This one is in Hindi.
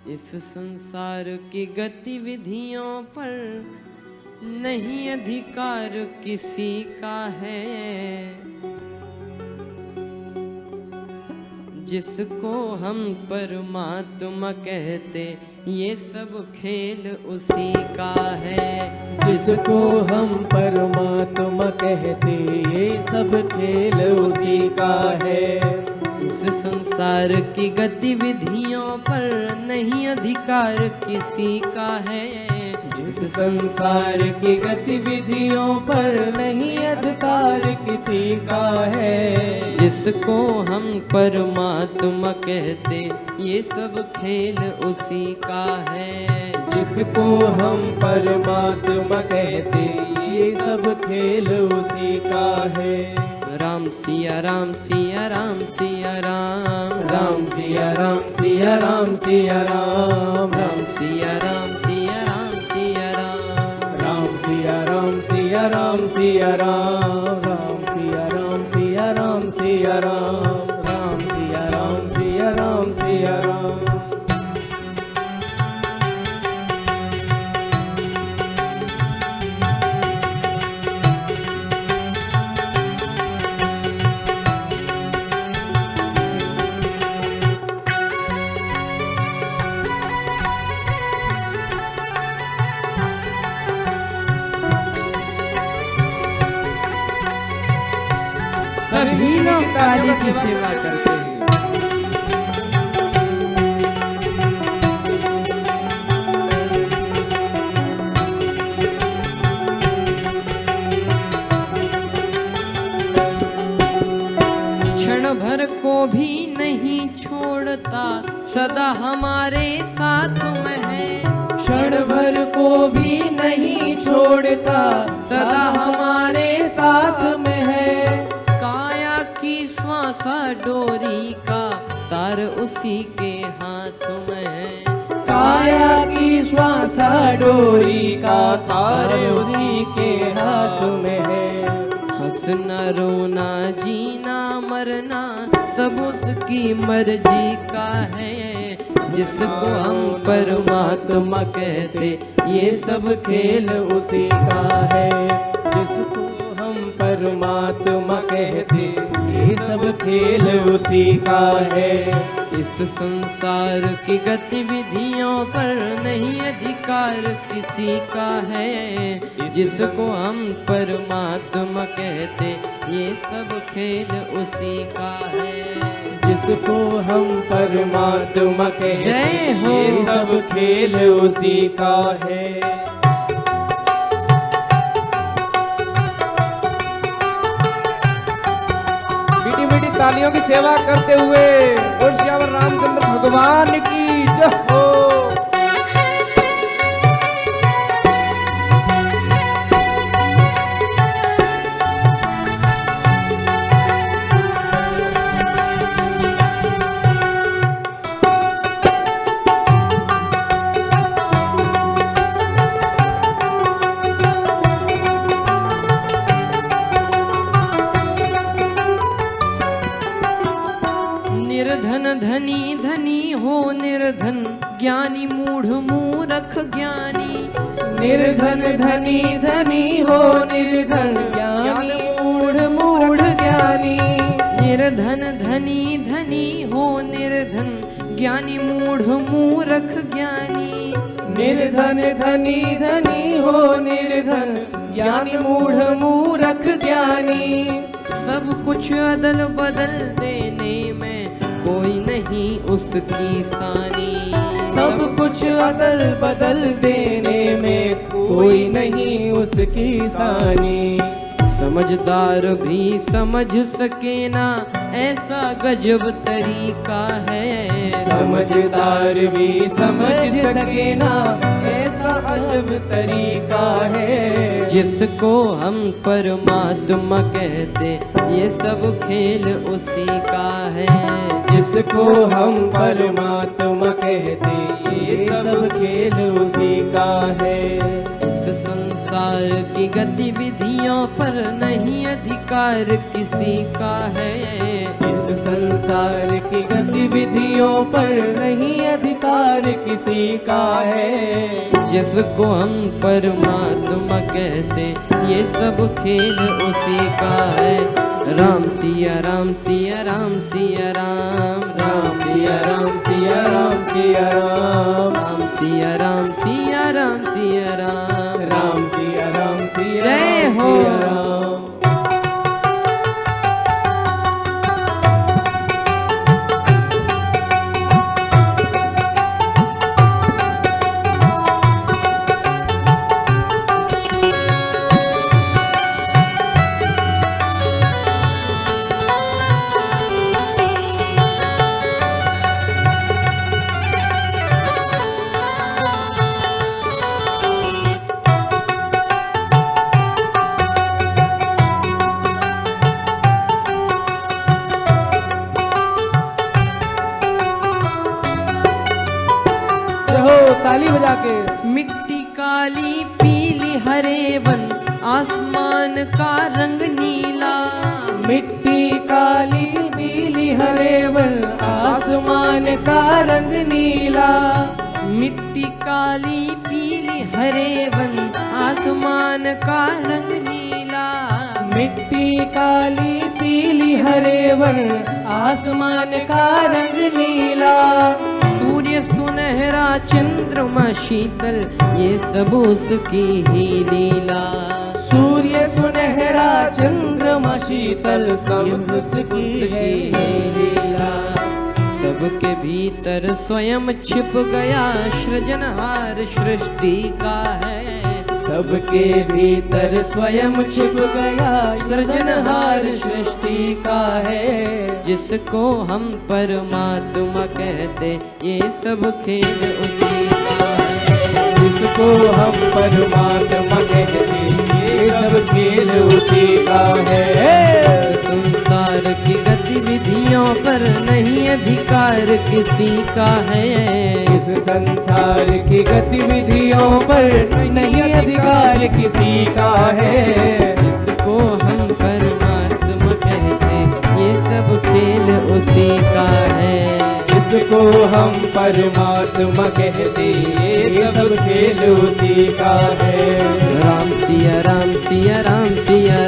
इस संसार की गतिविधियों पर नहीं अधिकार किसी का है। जिसको हम परमात्मा कहते ये सब खेल उसी का है। जिसको हम परमात्मा कहते ये सब खेल उसी का है। इस संसार की गतिविधियों पर नहीं अधिकार किसी का है। इस संसार की गतिविधियों पर नहीं अधिकार किसी का है। जिसको हम परमात्मा कहते ये सब खेल उसी का है। जिसको हम परमात्मा कहते ये सब खेल उसी का है। राम सिया राम सिया राम सिया राम राम सिया राम सिया राम सिया राम राम सिया राम सिया राम सिया राम राम सिया राम सिया राम सिया राम राम सिया राम सिया राम सिया राम राम सिया राम सिया राम सिया राम। सभी लोग काली की सेवा करते हैं। क्षण भर को भी नहीं छोड़ता सदा हमारे साथ में है। क्षण भर को भी नहीं छोड़ता सदा हमारे साथ में है। काया की श्वासा डोरी का तार उसी के हाथ में है। काया की श्वासा डोरी का तार उसी के हाथ में है। हंसना रोना जीना मरना सब उसकी मर्जी का है। जिसको हम परमात्मा कहते ये सब खेल उसी का है। जिसको हम परमात्मा कहते ये सब खेल उसी का है। इस संसार की गतिविधियों पर नहीं अधिकार किसी का है। जिसको हम परमात्मा कहते ये सब खेल उसी का है। जिसको हम परमात्मा कहते जय हो। ये सब खेल उसी का है। मीठी मीठी तालियों की सेवा करते हुए और श्यावर रामचंद्र भगवान की जय हो। निर्धन धनी धनी हो निर्धन ज्ञानी मूढ़ मूरख ज्ञानी। निर्धन धनी धनी हो निर्धन ज्ञानी मूढ़ मूढ़ ज्ञानी। निर्धन धनी धनी हो निर्धन ज्ञानी मूढ़ मूरख ज्ञानी। निर्धन धनी धनी हो निर्धन ज्ञानी मूढ़ मूरख ज्ञानी। सब कुछ अदल बदल देने में कोई नहीं उसकी सानी। सब कुछ अदल बदल देने में कोई नहीं उसकी सानी। समझदार भी समझ सके ना ऐसा गजब तरीका है। समझदार भी समझ सके ना ऐसा अजब तरीका है। जिसको हम परमात्मा कहते ये सब खेल उसी का है। जिसको हम परमात्मा कहते ये सब खेल उसी का है। इस संसार की गतिविधियों पर नहीं अधिकार किसी का है। इस संसार संसार की गतिविधियों पर नहीं अधिकार किसी का है। जिसको हम परमात्मा कहते, ये सब खेल उसी का है। राम सिया राम सिया राम सिया राम, राम सिया राम सिया राम सिया राम, राम सिया राम सिया राम सिया राम, राम सिया राम सिया जय राम हो। सिया राम। ताली बजा के। मिट्टी काली पीली हरे वन, आसमान का रंग नीला। मिट्टी काली पीली हरे वन, आसमान का रंग नीला। मिट्टी काली पीली हरे वन, आसमान का रंग नीला। मिट्टी काली पीली हरे वन, आसमान का रंग नीला। सूर्य सुनहरा चंद्रमा शीतल, ये सब उसकी ही लीला। सूर्य सुनहरा चंद्रमा शीतल, सब उसकी है लीला। सबके भीतर स्वयं छिप गया, सृजनहार सृष्टि का है। सबके भीतर स्वयं छिप गया, सृजनहार सृष्टि का है। जिसको हम परमात्मा कहते, ये सब खेल उसी का है। जिसको हम परमात्मा कहते, ये सब खेल उसी का है। संसार की गतिविधियों पर नहीं अधिकार किसी का है। इस संसार की गतिविधियों पर नहीं अधिकार किसी का है। जिसको हम परमात्मा कहते, ये सब खेल उसी का है। जिसको हम परमात्मा कहते, ये सब खेल उसी का है। राम सिया राम सिया राम सिया